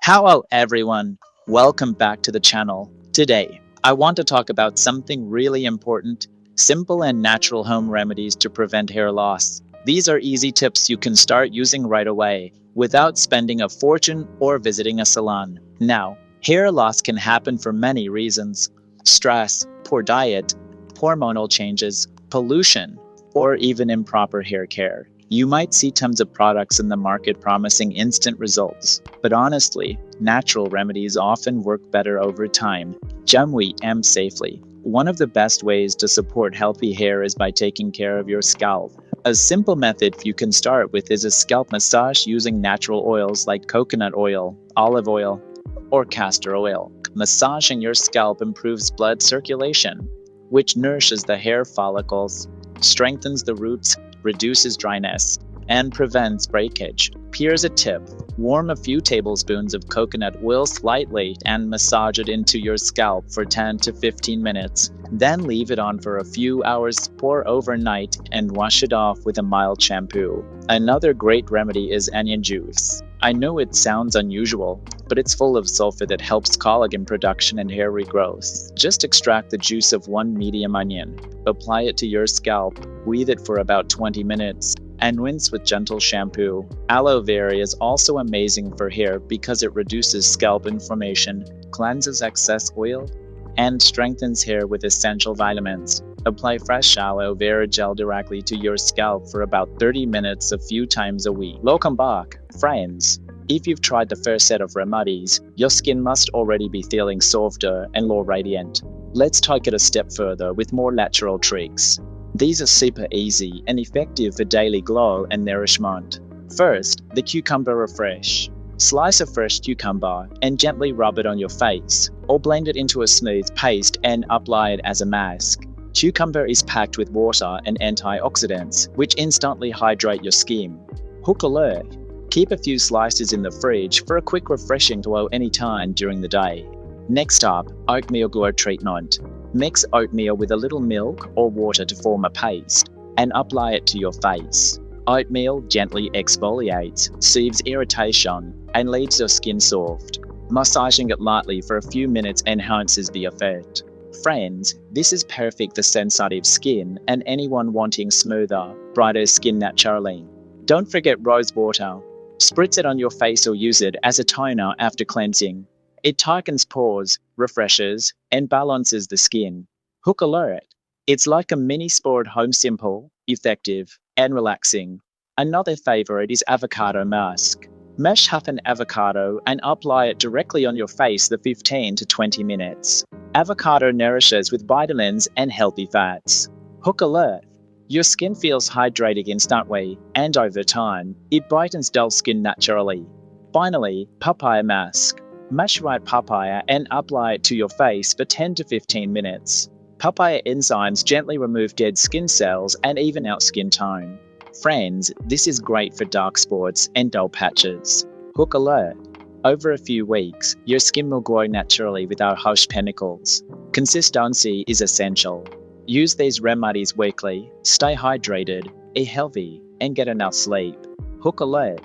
Hello everyone, welcome back to the channel. Today, I want to talk about something really important, simple and natural home remedies to prevent hair loss. These are easy tips you can start using right away, without spending a fortune or visiting a salon. Now, hair loss can happen for many reasons. Stress, poor diet, hormonal changes, pollution, or even improper hair care. You might see tons of products in the market promising instant results, but honestly, natural remedies often work better over time. Jamwi am safely. One of the best ways to support healthy hair is by taking care of your scalp. A simple method you can start with is a scalp massage using natural oils like coconut oil, olive oil, or castor oil. Massaging your scalp improves blood circulation, which nourishes the hair follicles, strengthens the roots, reduces dryness, and prevents breakage. Here's a tip. Warm a few tablespoons of coconut oil slightly and massage it into your scalp for 10 to 15 minutes. Then leave it on for a few hours, pour overnight, and wash it off with a mild shampoo. Another great remedy is onion juice. I know it sounds unusual, but it's full of sulfur that helps collagen production and hair regrowth. Just extract the juice of one medium onion, apply it to your scalp, weave it for about 20 minutes, and rinse with gentle shampoo. Aloe Vera is also amazing for hair because it reduces scalp inflammation, cleanses excess oil, and strengthens hair with essential vitamins. Apply fresh aloe vera gel directly to your scalp for about 30 minutes a few times a week. Welcome back, friends. If you've tried the first set of remedies, your skin must already be feeling softer and more radiant. Let's take it a step further with more natural tricks. These are super easy and effective for daily glow and nourishment. First, the cucumber refresh. Slice a fresh cucumber and gently rub it on your face, or blend it into a smooth paste and apply it as a mask. Cucumber is packed with water and antioxidants, which instantly hydrate your skin. Hook alert. Keep a few slices in the fridge for a quick refreshing glow anytime during the day. Next up, oatmeal glow treatment. Mix oatmeal with a little milk or water to form a paste, and apply it to your face. Oatmeal gently exfoliates, soothes irritation, and leaves your skin soft. Massaging it lightly for a few minutes enhances the effect. Friends, this is perfect for sensitive skin and anyone wanting smoother, brighter skin naturally. Don't forget rose water. Spritz it on your face or use it as a toner after cleansing. It tightens pores, refreshes, and balances the skin. Hook alert. It's like a mini sport home, simple, effective, and relaxing. Another favorite is avocado mask. Mash half an avocado and apply it directly on your face for 15 to 20 minutes. Avocado nourishes with vitamins and healthy fats. Hook alert. Your skin feels hydrated instantly, and over time, it brightens dull skin naturally. Finally, papaya mask. Mash ripe papaya and apply it to your face for 10 to 15 minutes. Papaya enzymes gently remove dead skin cells and even out skin tone. Friends, this is great for dark spots and dull patches. Hook alert. Over a few weeks, your skin will glow naturally without harsh pinnacles. Consistency is essential. Use these remedies weekly, stay hydrated, eat healthy, and get enough sleep. Hook alert.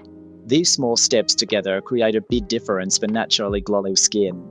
These small steps together create a big difference for naturally glowing skin.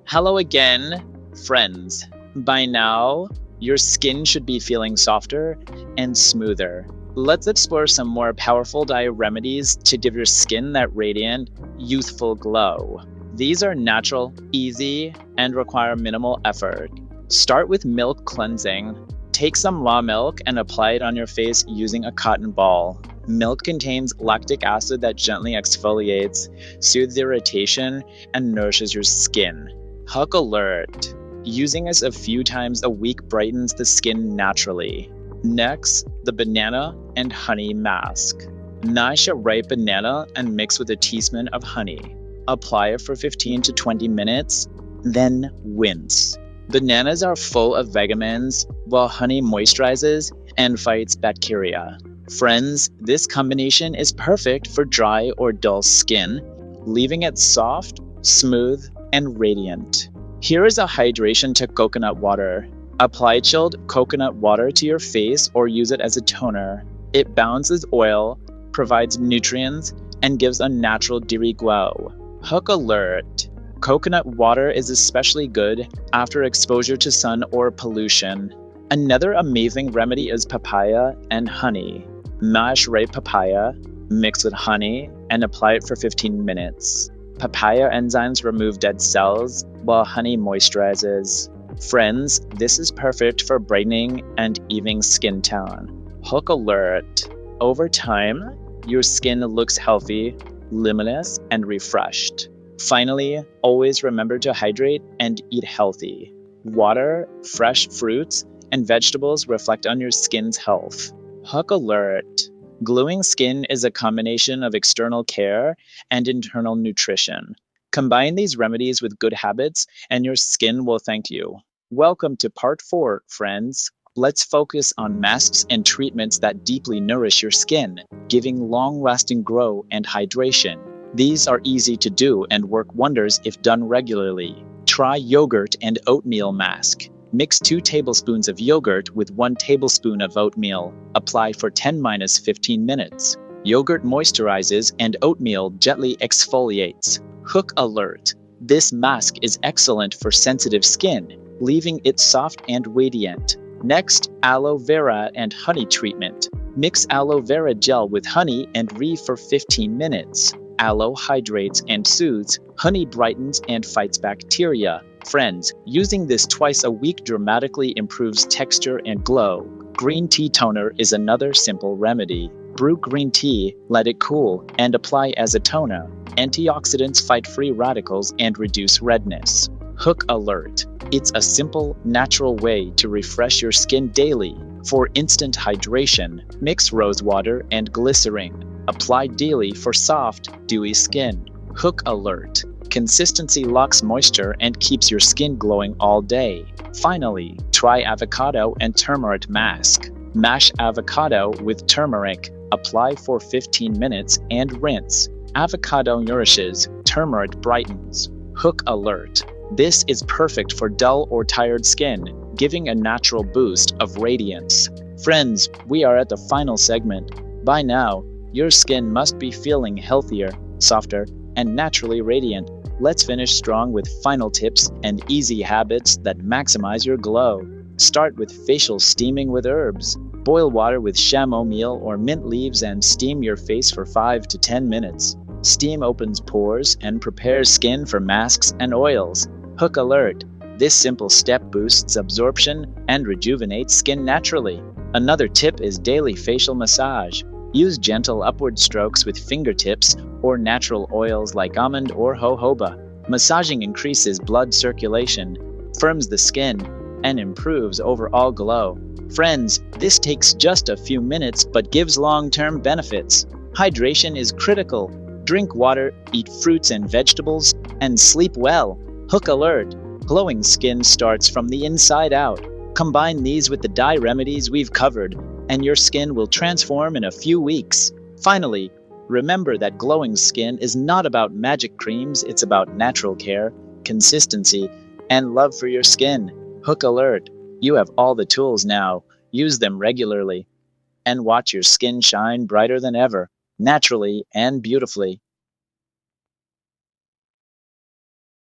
Hello again, friends. By now, your skin should be feeling softer and smoother. Let's explore some more powerful diet remedies to give your skin that radiant, youthful glow. These are natural, easy, and require minimal effort. Start with milk cleansing. Take some raw milk and apply it on your face using a cotton ball. Milk contains lactic acid that gently exfoliates, soothes irritation, and nourishes your skin. Hook alert. Using this a few times a week brightens the skin naturally. Next, the banana and honey mask. Mash a ripe banana and mix with a teaspoon of honey. Apply it for 15 to 20 minutes, then rinse. Bananas are full of vitamins, while honey moisturizes and fights bacteria. Friends, this combination is perfect for dry or dull skin, leaving it soft, smooth, and radiant. Here is a hydration to coconut water. Apply chilled coconut water to your face or use it as a toner. It balances oil, provides nutrients, and gives a natural dewy glow. Hook alert! Coconut water is especially good after exposure to sun or pollution. Another amazing remedy is papaya and honey. Mash ripe papaya, mix with honey, and apply it for 15 minutes. Papaya enzymes remove dead cells, while honey moisturizes. Friends, this is perfect for brightening and evening skin tone. Hook alert! Over time, your skin looks healthy, luminous, and refreshed. Finally, always remember to hydrate and eat healthy. Water, fresh fruits, and vegetables reflect on your skin's health. Hook alert! Glowing skin is a combination of external care and internal nutrition. Combine these remedies with good habits, and your skin will thank you. Welcome to part 4, friends. Let's focus on masks and treatments that deeply nourish your skin, giving long-lasting glow and hydration. These are easy to do and work wonders if done regularly. Try yogurt and oatmeal mask. Mix 2 tablespoons of yogurt with 1 tablespoon of oatmeal. Apply for 10-15 minutes. Yogurt moisturizes and oatmeal gently exfoliates. Hook alert! This mask is excellent for sensitive skin, leaving it soft and radiant. Next, aloe vera and honey treatment. Mix aloe vera gel with honey and for 15 minutes. Aloe hydrates and soothes, honey brightens and fights bacteria. Friends, using this twice a week dramatically improves texture and glow. Green tea toner is another simple remedy. Brew green tea, let it cool, and apply as a toner. Antioxidants fight free radicals and reduce redness. Hook alert! It's a simple, natural way to refresh your skin daily. For instant hydration, mix rose water and glycerin. Apply daily for soft, dewy skin. Hook alert! Consistency locks moisture and keeps your skin glowing all day. Finally, try avocado and turmeric mask. Mash avocado with turmeric. Apply for 15 minutes and rinse. Avocado nourishes, turmeric brightens. Hook alert! This is perfect for dull or tired skin, giving a natural boost of radiance. Friends, we are at the final segment. By now, your skin must be feeling healthier, softer, and naturally radiant. Let's finish strong with final tips and easy habits that maximize your glow. Start with facial steaming with herbs. Boil water with chamomile or mint leaves and steam your face for 5 to 10 minutes. Steam opens pores and prepares skin for masks and oils. Hook alert! This simple step boosts absorption and rejuvenates skin naturally. Another tip is daily facial massage. Use gentle upward strokes with fingertips or natural oils like almond or jojoba. Massaging increases blood circulation, firms the skin, and improves overall glow. Friends, this takes just a few minutes but gives long-term benefits. Hydration is critical. Drink water, eat fruits and vegetables, and sleep well. Hook alert! Glowing skin starts from the inside out. Combine these with the dye remedies we've covered, and your skin will transform in a few weeks. Finally, remember that glowing skin is not about magic creams, it's about natural care, consistency, and love for your skin. Hook alert! You have all the tools now. Use them regularly, and watch your skin shine brighter than ever, naturally and beautifully.